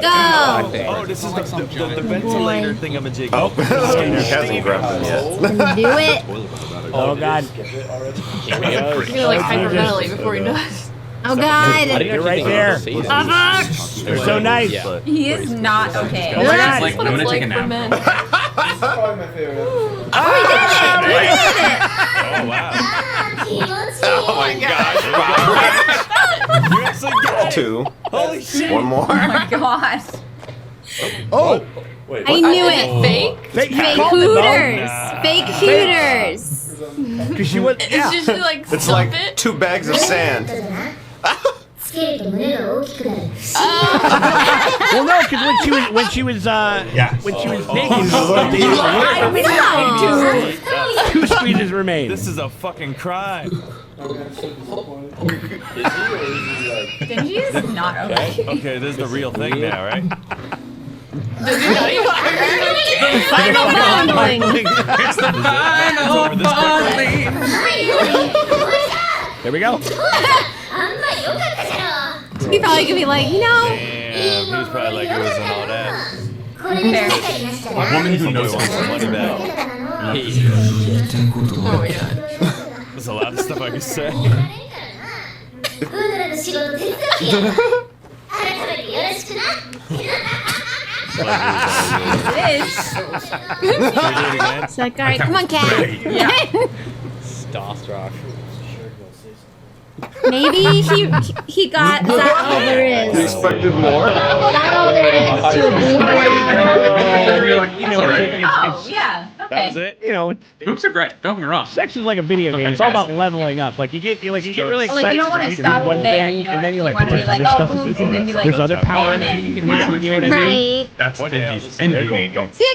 Go! Oh, this is the ventilator thingamajig. Oh, he hasn't grabbed him yet. Do it. Oh god. He's gonna like hyperventilate before he does. Oh god. You're right there. You're so nice. He is not okay. Oh my god. That's what it's like for men. Probably my favorite. Oh, he did it! Oh, wow. Oh my gosh, You actually got it. 2. Holy shit. One more. Oh my god. Oh! I knew it. Fake? Fake Fake hooters. hooters. Fake hooters. Because she was. It's Yeah. just like It's stump like it. 2 bags of sand. Well, no, because when she was taken, two squeezes remain. This is a fucking crime. Denji is not okay. Okay, this is the real thing now, right? Final fondling. It's the final fondling. There we go. He probably could be like, you know. Damn, he was probably like, it wasn't all that. A woman who knows wants her money back. Oh my god. There's a lot of stuff I could say. It is. It's like, all right, come on, cat. Starstruck. Maybe he got. Is that all there is? You expected more? Is that all there is to Oh, yeah. That's Okay. it. You know, Oops are great. Don't get me wrong. sex is like a video game. It's all about leveling up. Like you get really excited. Like, you don't want to stop one there, thing, you know, and then you're like, you want to be like, there's oh, stuff- boobs, and then be like, there's other power that you can use. You know what I mean? Right. That's what Denji's. See, I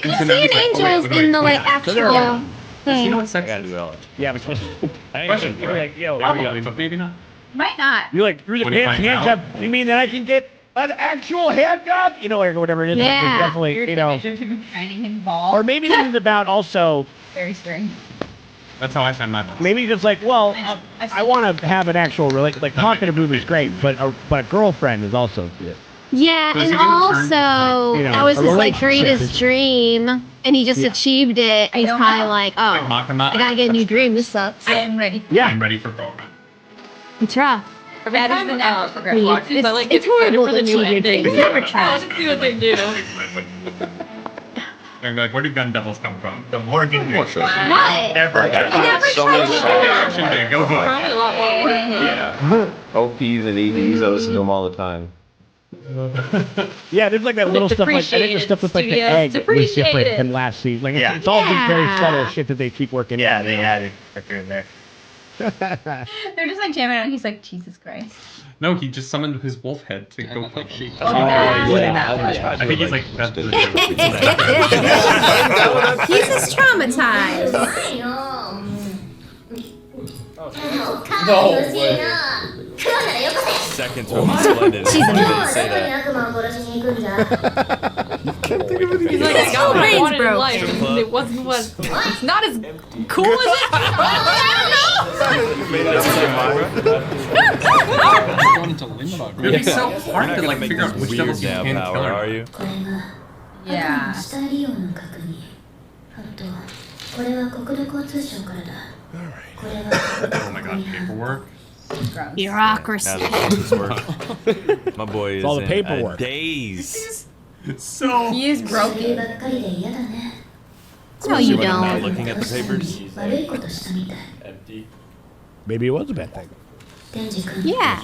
can see an angels in the like actual thing. You know what sex I gotta is? do all that. Yeah, but Question. you're like, yo, Probably, but maybe not. might not. you're like through the What do you pants find hand out? job. You mean that I can get an actual hand job? You know, or whatever it is. Yeah. There's definitely, you know. Training involved. Or maybe this is about also. Very strange. That's how I found my boss. Maybe just like, well, I want to have an actual relationship. Like talking to boob is great, but a girlfriend is also good. Yeah, So is and he gonna also You know, that was a his like relationship greatest is- dream, and he just achieved it. And he's don't probably know. like, oh, Makima. I gotta get a new dream. This sucks. I am ready. Yeah. I'm ready for girlfriend. It's rough. That is the now progression. It's- I like it's getting credit horrible for the that new she did ending. things. Never I tried. want to see what they do. They're like, where do gun devils come from? The Morgan. What? Never. So many songs. Action day. Go for it. Probably a lot more. Yeah. OPs and EDs, I listen to them all the time. Yeah, there's like that little stuff like I think the stuff with like the Studios egg that was different depreciated. than last season. Like Yeah. it's all this very Yeah. subtle shit that they keep working. Yeah, they added here and there. They're just like jamming out, and he's like, Jesus Christ. No, he just summoned his wolf head to go fight sheep. Oh, yeah. I think he's like, that's He's just traumatized. No way. Seconds from splendid. She's a Why did mess. they say that? He's like, I got what I brain's wanted in broke. life. and It wasn't what. It's not as cool as it. You made it up in your mind. It'd be so You're hard not to gonna like make figure out this which weird devils you now, can kill power, or are not. you? Yeah. Oh my god, paperwork. Bureaucracy. Now the this work. My boy is all the in paperwork. a daze. It's so. He is broken. No, you When I'm not don't. looking at the papers. Empty. Maybe it was a bad thing. Yeah.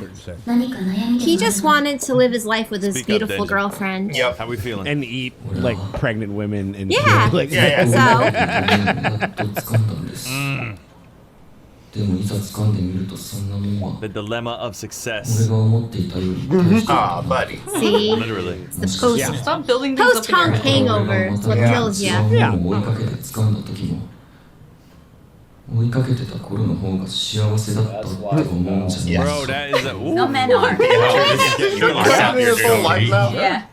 He just wanted to live his life with his Speak up, beautiful Denji. girlfriend. Yep. How we feeling? And eat like pregnant women and Yeah. shit. Like, So, でもいざ掴んでみるとそんなもんは The dilemma of 俺 success. が思っていたより大した Ah, buddy. see, Literally. the post Stop building things up in your honk head. hangover is what kills you. ものを追いかけて掴んだ時も追いかけてた頃の方が幸せだったって思うんじゃない Bro, that is a. Ooh. No men are. Your whole life now? Yeah.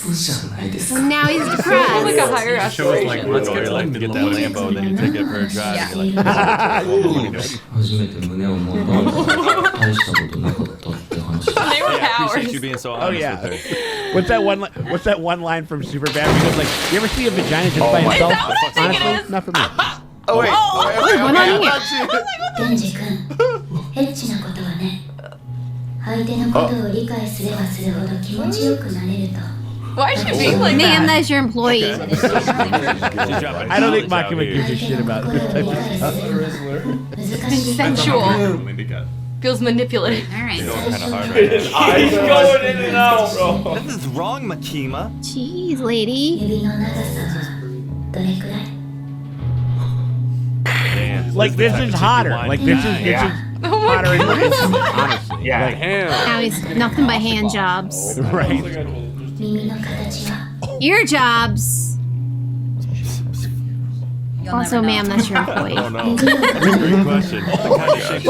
嘘じゃないです So か now he's Like a depressed. higher Show us like, aspiration. let's Or get you to like the to get middle. that Lambo, and then you take it for a drive, and you're like, 初めて胸を持ったのは大したことなかったって話 They were I appreciate powers. you being so Oh honest yeah. with her. What's that one line from Superbad? Where he goes like, "You ever see a vagina just by my itself?" Is that what I think it Honestly, is? not for me. Oh wait. What's going on here? デンジ君、エッチなことはね、相手のことを理解すればするほど気持ちよくなれると。 Why is she being like Ma'am, that? that's your employee. I don't think Makima gives a shit about this type of stuff. Sensual. Feels manipulative. Alright. Kind of hard right now. Eyes going in and out, bro. This is wrong, Makima. Jeez, lady. 指の長さはどれくらい？ Damn, Like this is hotter. Like this is hotter in honestly. Yeah. Like, Now he's nothing but hand jobs. right. 耳の形は Ear jobs. You'll Also, never ma'am, know. that's your employee. Oh no. That's a great question. What kind of shape?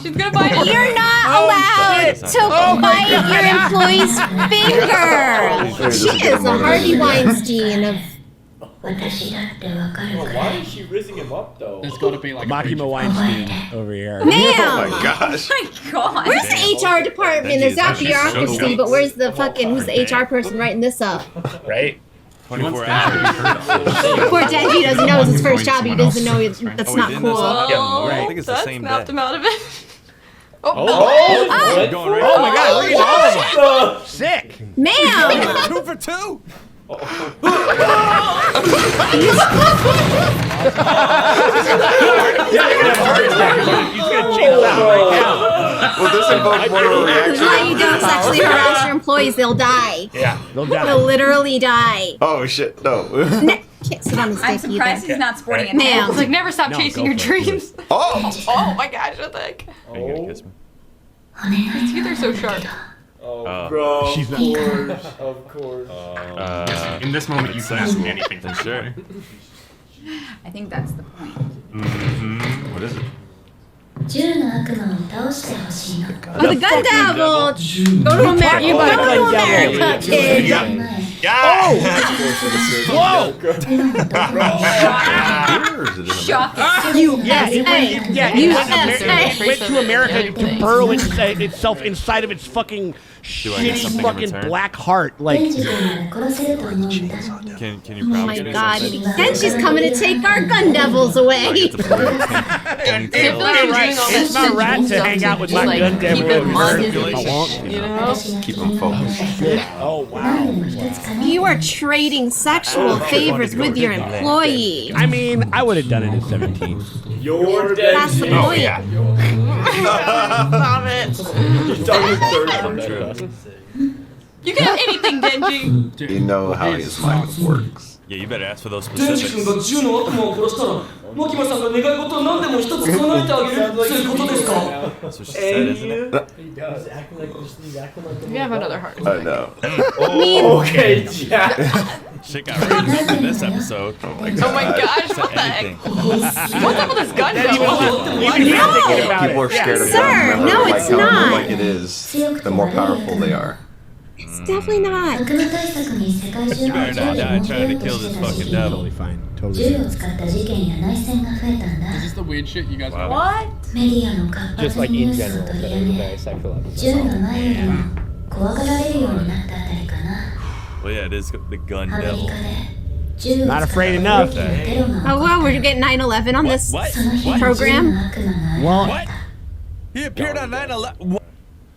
She's gonna bite it. You're not allowed to bite your employee's finger. She is a Harvey Weinstein of. 私だってわかるく Why らい。 is she raising him up though? There's gotta be like Makima Weinstein over here. Ma'am! Gosh. God. Where's the HR department? There's not bureaucracy, but where's the fucking, who's the HR person writing this up? Right? 24 hours. Poor Denji doesn't know it's his first job. He doesn't know that's not didn't this cool. all happen? Oh, I think it's the that same snapped day. him out of it. Oh, We're going right Oh my god, look at all of them. Sick. Ma'am! 2 for 2. He's gonna cheat us out right now. Will this invoke more of a This is why reaction? you don't sexually harass your employees. They'll die. Yeah, they'll They'll die. literally die. Oh shit, no. Can't sit on his I'm dick surprised either. he's not sporting a Ma'am. It's like never stop No, chasing go your for it. dreams. Oh! Oh my gosh, what the heck? Are you gonna kiss me? His teeth are so sharp. Oh, bro. She's Of not- course. Of course. in this moment you can ask me anything. Then sure. I think that's the point. What is it? 銃の悪魔を倒してほしいの。 Oh, the gun devil! Go to America! You Go might to gun devil. America, kid! 前、 Whoa! Or is it in the Shocking. USA! Yeah, USA! it went to America to burrow itself inside of its fucking Do I get shitty something in fucking return? black heart. デン Like, ジ君なら殺せると思うんだ。 Can you Oh promise my me god. something? Then she's coming to take our gun devils I away! get to play with I feel like I'm right. doing all It's that not shit right to stuff hang out with just, my like, gun devil keep it over modest, here. I won't. you know? 私が Keep 君 them の focused. Oh, wow. 何でも一つかね。 You are trading sexual favors with your employee. I mean, I would have done it at 17. You're dead. That's the point. Stop it. He's done his third Come one. true. You can have anything, Denji. You know how his mind works. Yeah, you better ask for those デンジ君 specifics. が銃の悪魔を殺したらマキマさんが願い事を何でも一つ叶えてあげるそういうことですか That's what she said, isn't it? We have another heart. I know. Okay, Jack. Shit got really deep in this episode. Oh my gosh, what the heck? What's up with this gun Even devil? he's thinking about People are it. Yeah. scared of Sir, guns. no, Like it's how not. like it is, the more powerful they are. It's definitely not. 悪魔対策に世界中 You の better 銃 not を die 持って trying よ to うと kill し this てたし fucking devil. Totally fine. Totally 銃 fine. を使った事件や内戦が増えたんだ。 Is this the weird shit you guys got? What? メディアの活発にニュースを取り上げ、銃が前よりも怖がられるようになったあたりかな。 Well, yeah, it is the gun アメリ devil. カで銃を Not 使った afraid 大 enough. きなテロが Oh wow, we're getting 9/11 on this What? その日に銃 program? の悪魔が Well, He appeared on 9/11. What?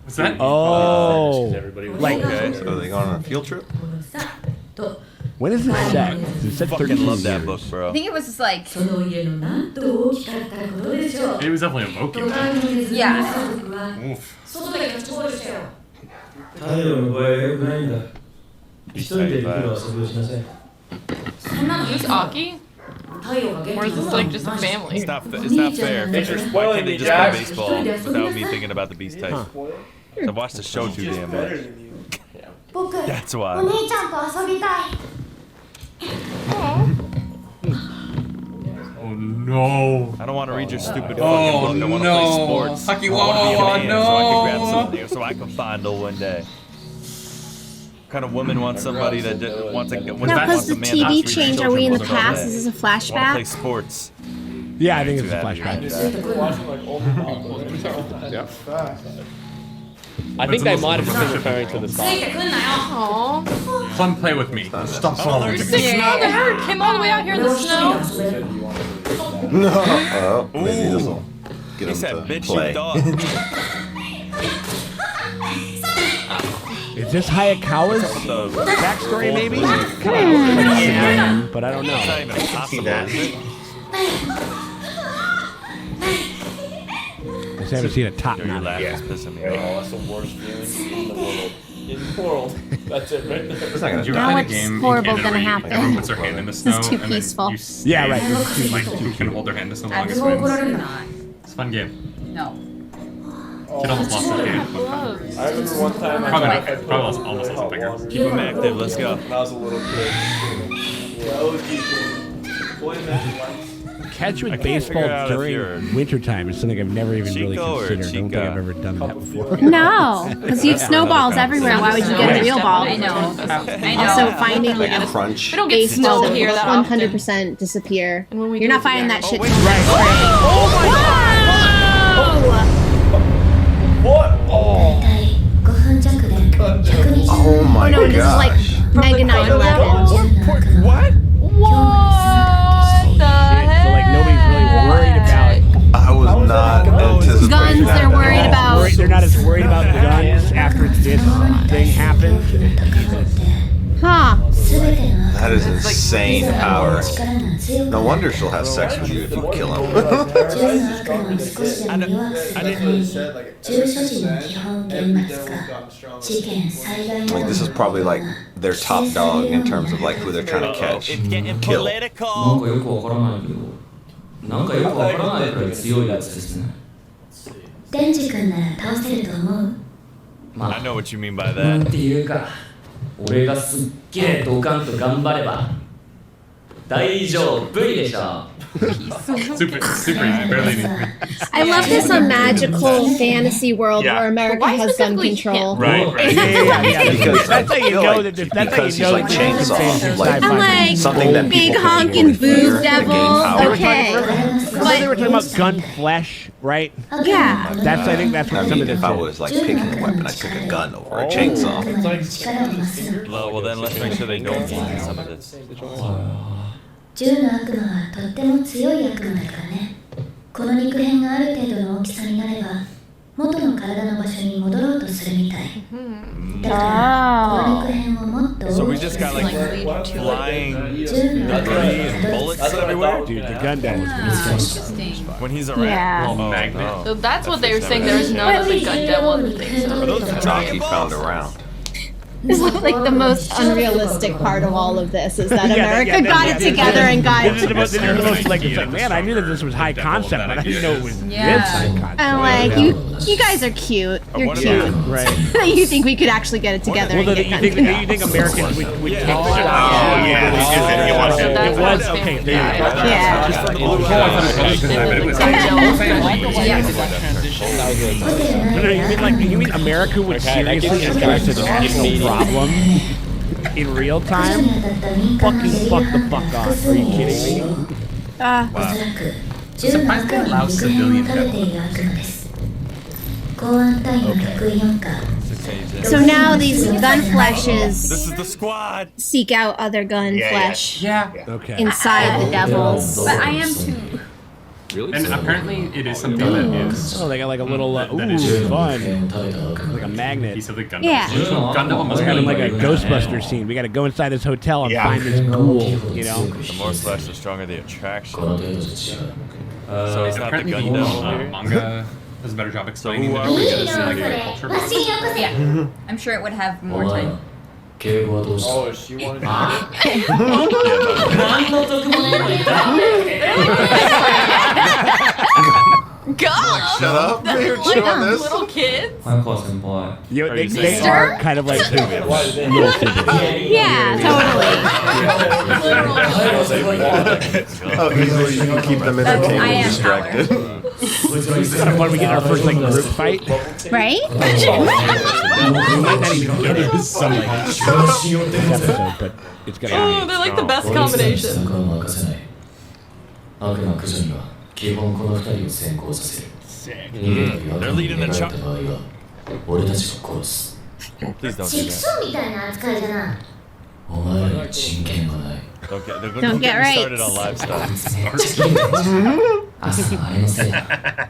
What's that? oh. Like, Okay, so they going on a field trip? when is this set? It said Fucking 13 love that years. book, I bro. think it was just like, Oh, It was definitely evoking that. yeah. Oof. 太陽の具合が良くないんだ一人でできる遊びをしなさい Is this Aki? Or is this like just a family? It's not fair. Thanks for Why spoiling can't they me, just play Jack. baseball without me thinking about the beast type? I watched the show too damn Better much. than you. 僕、お That's why. 姉ちゃんと遊びたい。 Oh no. I don't want to read your stupid fucking Oh, book. I want to play no. sports. Haki I want to be a Wawa, man so I can grab no. something there so I can fondle one day. kind of woman wants somebody that wants a No, because the TV change. Are we in the past? Is this a Want to play flashback? sports. Yeah, I think it's a flashback. I think they might have just been referring to the song. Aww. Come play with me. Stop following You're me. 6 now. The hair came all the way out here in the snow. Oh, maybe this will get He him said, to bitch, play. you dog. Is this Hayakawa's backstory, maybe? Yeah, but I don't know. It's not even possible, is it? I haven't seen a top Your knot. laugh is pissing me Oh, off. that's the worst feeling in the world. In the world. That's it right there. It's not gonna You Now ever played a what's game in horrible Canada gonna where happen? everyone puts their hand in the snow It's too and peaceful. then you Yeah, right. like who can hold their hand the longest wins. It's a fun game. No. Kid almost lost his hand one time. Gloves. I remember one time Probably I not. Probably almost lost his finger. Keep him active. Let's go. when I was a little kid. Yeah, I was geeking. Boy, man. Catch I with can't baseball figure out if you're during wintertime is something I've never even really Chico or considered. I don't think Chica? I've ever done that before. No, because you have snowballs everywhere. Why would you get a real ball? I know. Also, finding Like a crunch. We don't get baseball snow that here will that often. 100% disappear. And when we You're do not it finding together- that shit. wait. What? Oh. 5分弱で120 Oh my No, this is like gosh. Mega 9/11. What? What the heck? So like nobody's really worried about I was not anticipating Guns that they're at worried all. about. they're not as worried about guns after this thing happened. Huh. 全ての That is insane power. 力が強く No wonder she'll have sex with you if you kill him. 銃の悪魔を少しでも弱くするために銃所持の基本厳罰化事件災害 Like, this is probably like their top dog in terms of like who they're trying to catch. It's getting Kill. なん political. かよくわからないけど、なんかよくわからないくらい強いやつですね。デンジ君なら倒せると思う I know what you mean by なん that. ていうか、俺がすっげえドカンと頑張れば大丈夫でしょ。 Super easy. Barely anything. I love this a magical fantasy world Yeah. where America Why has gun specifically control. Right. Because That's how you I feel know like that that's how because you he's know like that it's chainsaw, fantasy like I'm like, something that big people can honking use fear boob to gain devil. power. Okay. But they were talking about gun flesh, right? Yeah. That's I think that's I what some mean, of if this I is. was like picking a weapon, I'd pick a gun over a chainsaw. 悪魔に力を増すの Well, then let's make sure they don't use some of this. 銃の悪魔はとっても強い悪魔だからねこの肉片がある程度の大きさになれば元の体の場所に戻ろうとするみたいだからこの肉片をもっと So 大 we きく just す got る like の flying 銃の悪魔 debris and は bullets everywhere Dude, the gun devil is when he's around. Yeah. Oh, Magnet. no. So that's what they were saying. There was none of the gun devil in the thing. So. Those are Jockey Dragon found Balls. around. This is like the most unrealistic part of all of this is that America yeah, got it together and got This is the most, like, it's like, man, I knew that this was high concept, but I didn't know it was this high concept. I'm like, you guys are cute. You're what cute. about- Right. You think we could actually get it together Well, and then get you gun think control? Americans would take the Oh, shot? yeah. It was okay. There you go. Yeah. Just from the blue No, you mean America would seriously address a national problem in real 駆除 time? に当たった民間の Fucking セリ fuck フ the が fuck 複 off. Are 数 you 名 kidding を me? おそらく銃の悪魔に肉片を食べている悪魔です公安隊員の福井4課 So now these gun This fleshes is the squad. seek out other gun flesh Okay. inside the devils. But I am too. And apparently it is something that is Oh, they got like a little, that ooh, is fun. 耐えた悪魔 Like a magnet. piece of the gun. Yeah. Gun devil must We're be having like a like Ghostbuster scene. We gotta go inside this hotel and find this ghoul, you know? The more flesh, the stronger the attraction. この程度じゃ違う So it's not the apparently gun the devil here. manga does a better job explaining who the are we differences gonna in see like here? culture. わしによこせ Yeah. I'm sure it would have お more 前 time. ら敬語はどうした Oh, she wanted to 何の得もねえのにだ Go! Shut up. You're chewing this. Little kids. You know, they sister? are kind of like little siblings. Yeah, totally. How easily you can keep them I entertained am and distracted. It's kind of fun. We get our first like group fight. Right? We might not even get it. So like this episode, but it's gonna Oh, be. they're like the best combination. 悪魔駆除には基本この二人を先行させる。They're leading the charge. 俺たちが殺す。 Please don't チ do ク that. ソみたいな扱いじゃな。お前らに人権がない。 Don't get started raped. on live stuff. 朝のあれのせいだ。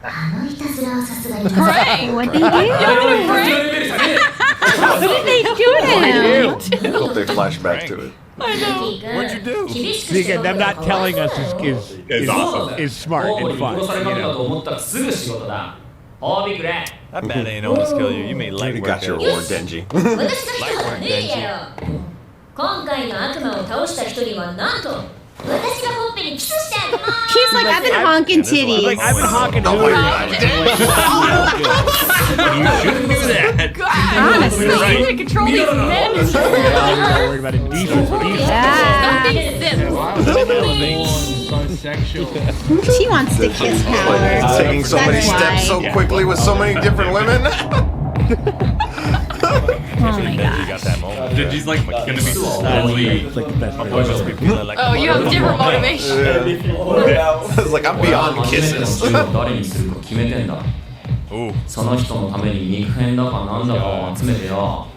あのいたずらはさすがに。 Prank! What they do? What did they do to him? I hope they flash back to it. I know. What'd you do? See, again, them not telling us is awesome. is smart and fun. You know? That bat ain't almost kill you. You made light You work. got your there. reward, Denji. 私の人はねえやろ。今回の悪魔を倒した一人はなんと私がほっぺにキスしてあげます。 He's like, I've been honking titties. Like I've been honking Oh my hooties. god. Honestly. You can control these men. I'm not worried about it. Defense. Yeah. She wants to kiss power. Taking so many That's steps so why. quickly with so many different women. Oh my You god. got that moment. Denji's like gonna be slowly. It's like the best. Boy must be feeling like Oh, you have different motivation. I was like, I'm beyond kisses. 誰にするか決めてんだ。 Ooh. その人のために肉片だかなんだかを集めてよ。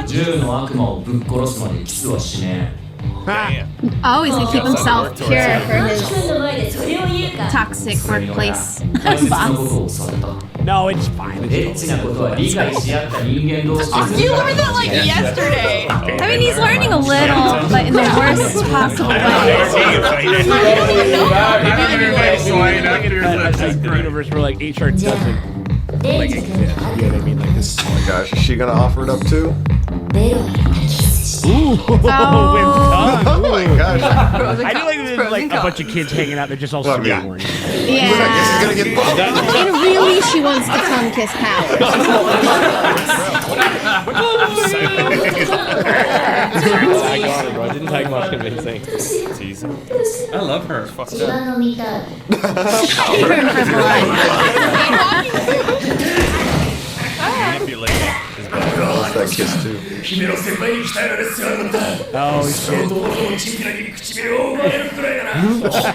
銃の悪魔をぶっ殺すまでキスはしねえ。 Damn. Oh, he's gonna keep himself pure for マ his キ君の前でそれを言うか。 toxic workplace 大切なこ boss. とをされた。 No, it's fine. エッチなことは理解し合った人間同士 You learned that like yesterday. I mean, he's learning a little, but in the worst possible way. Like the universe where like HR doesn't デン like ジ exist. 君 You know what I mean? Like this. Oh my gosh, is she gonna offer it up too? ベロにキスして。 Ooh, with tongue. Oh my gosh. I do like there's like a bunch of kids hanging out. They're just all Well, I mean, skateboarding. I guess Yeah. he's gonna get bumped. And really, she wants the tongue kiss power. I got it, bro. It didn't take much convincing. Tease him. I love her. 血が飲みたい。 Turn for blood. Manipulating his body. Loves that kiss too. Oh shit.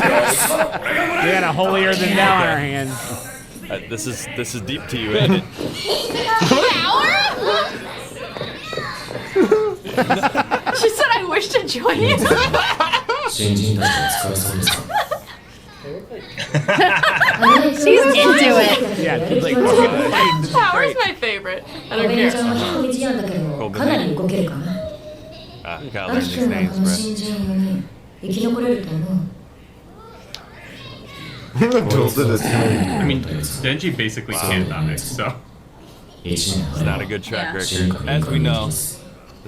We got a holier than thou on our hands. This is deep to you, ain't it? She said, I wish to join you. 新人たちお疲れ様です。 She's into it. Yeah, it's like we're gonna fight. Power's my favorite. I お don't 姉ちゃん care. は引っ込み思案だけどかなり動けるかな。 Gotta ア learn キ these 君は names, この bro. 新人4人生き残れると思う。 Tilted it. I mean, Denji basically can't die, so. 1年 It's not a good track record. As we know, as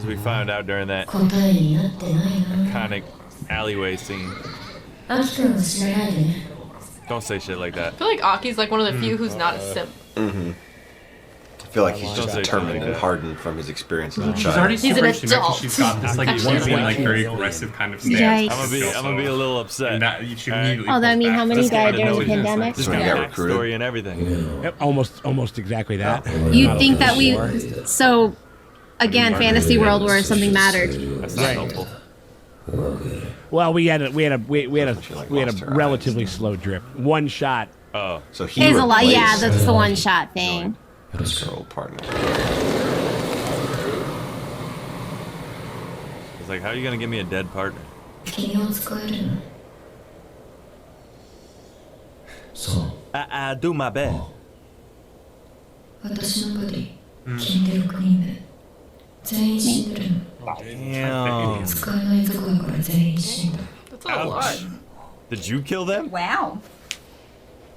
we found out during that 答えになってないな。 iconic alleyway scene. アキ君は死なないでね。 Don't say shit like that. I feel like Aki's like one of the few who's not a simp. I feel like he's just determined and hardened from his experience as a She's already child. super an extreme. adult. She's got this like easy, like very aggressive kind of stance. Yikes. I'm gonna be a little upset. And that you should immediately. Oh, that pull mean back. how many Just died wanted to know during the his pandemic? Just when he got recruited. backstory and everything. Yep, almost exactly that. You think that we so again fantasy world where something mattered. That's not helpful. Well, we had a relatively slow drip. One shot. Oh, So he Is a lot. Yeah, replaced that's the one shot thing. his old partner. it's like, how are you gonna give me a dead partner? 君を使えるの。そう。 I do my best. 私のボディ、君で6人目。全員死んでるの。 Damn. 使えない族だから全員死んだ。 That's a lot. Did you kill them? Wow.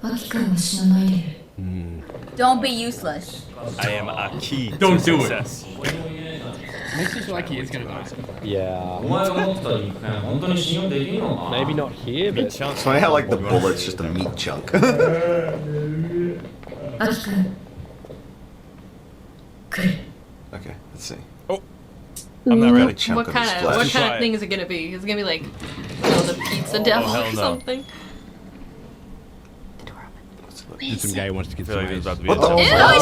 アキ君は死なないでね。 Don't be useless. I am a key Don't to do it. success. Makes me feel like he is gonna die. Yeah. お前が持ってた肉片本当に信用できるのか Maybe not here, but It's funny how like the bullet's just a meat chunk. Okay, let's see. I'm not ready. What kind of thing is it gonna be? Is it gonna be like, the pizza devil or something? It's some guy who wants to get some ice. It's just a little guy.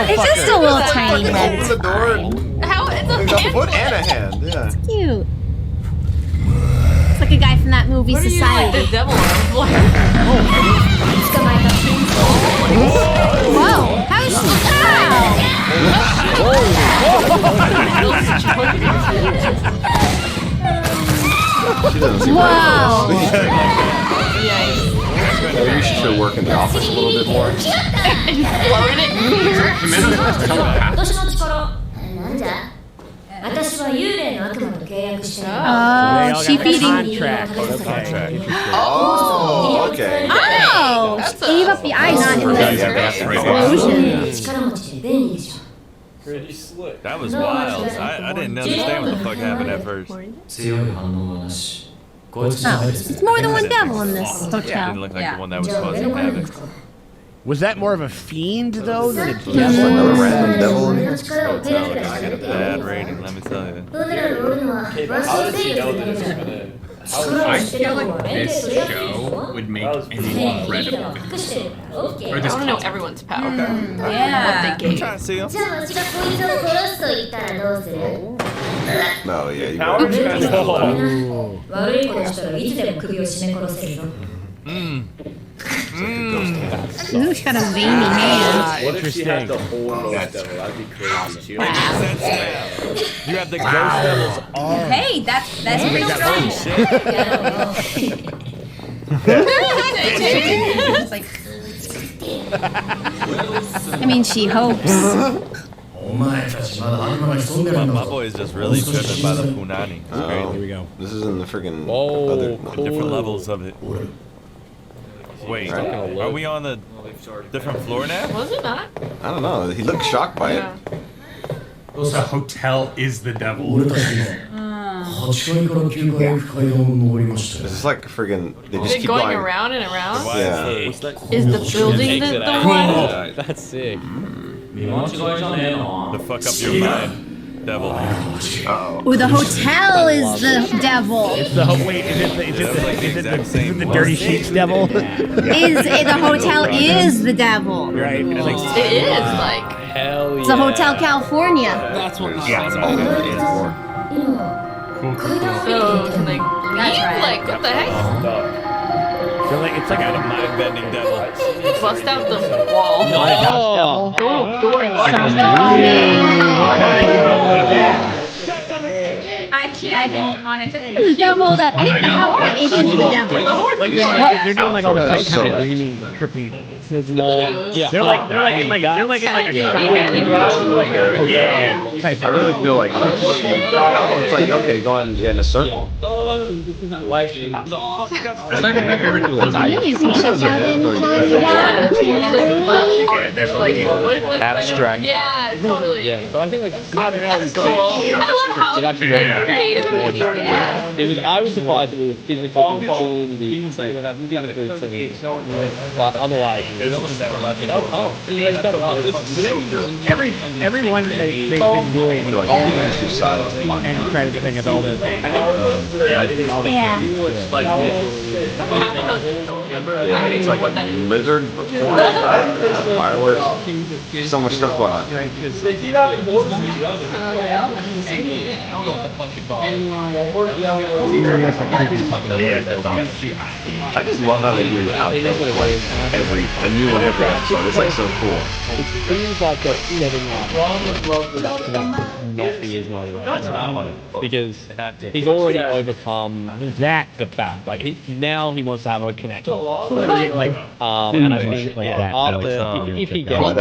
It's just a little tiny head. Open the door. How? It's a There's a foot and a hand. Yeah. It's cute. It's like a guy from that movie What Society. are you like, the devil arms? Whoa! How is she? She doesn't seem Wow! Maybe you should work in the office a little bit more. Floating it. 私の力なんじゃ私は幽霊の悪魔と契約してる Oh, she feeding. Contract. Oh, okay. Oh, she gave up the eye, not in this explosion. 力持ちで便利でしょ Pretty slick. That was wild. I didn't understand what the fuck happened at first. 強い反応はなし。こいつ Oh, it's more than one devil in this Didn't hotel. look like the one that was causing havoc. Was that more of a fiend though than a There's devil? another random devil in here. 力をペラペラ I され got a て bad rating, let me tell you. どうなら俺のは Okay, ワ but シ how を does 制 he 御 know する that た it's めに gonna... 力をしてた方が連 This 携取りやすいでし show ょ would make ね anyone えリーダーは incredible. 隠してるから OK Or I this want to know concept. everyone's power. Yeah. What they I'm gave. trying to see him. じゃあわしがこいつを殺すと言ったらどうする No, yeah, you Power better. transfer. 悪いことしたらいつでも首を絞め殺せるぞ Ooh, she got a veiny hand. What if she had the Interesting. whole ghost devil? That'd be crazy. She would You have the ghost devil's arm. Hey, that's pretty Holy strong. shit. It's like, I mean, she hopes. お前たちまだ悪魔に潜んでるんだ My ぞ boy is just really tripping by the punani. It's crazy. Oh, Here we go. this is in the friggin' Whoa, other cool. Different levels of it. Wait, Right. are we on the different floor now? Was it not? I don't know. He looked shocked by it. The hotel is the devil. 俺たち8階から9階に階段を登りました This is like friggin' they Is just it keep going going. around and around? Yeah. Is the building the one? That's sick. To fuck up your mind, devil. Ooh, the hotel is the devil. Is it the dirty sheets devil? The hotel is the devil. Right. It is like. Hell yeah. It's a Hotel California. That's what Yeah. So can they leave? Like what the heck? It's like Got a mind-bending devil. Bust out the wall. Oh. I didn't want to. Devil that is the devil. they're doing like all the So kind of dreamy, trippy. Yeah. They're like in like a I really feel like it's like okay, go on in a circle. Abstract. Yeah, totally. Yeah, but I think like That's cool. I love how it actually I was surprised it was physically cool but otherwise everyone they've been doing and trying to think of all this. Yeah. It's like a lizard fireworks. So much stuff going on. I just love how they do it out there. A new one every episode. It's like so cool. it seems like that not be as motivated because he's already overcome That the fact like now he wants to have a connection like and I think like that. after if he gets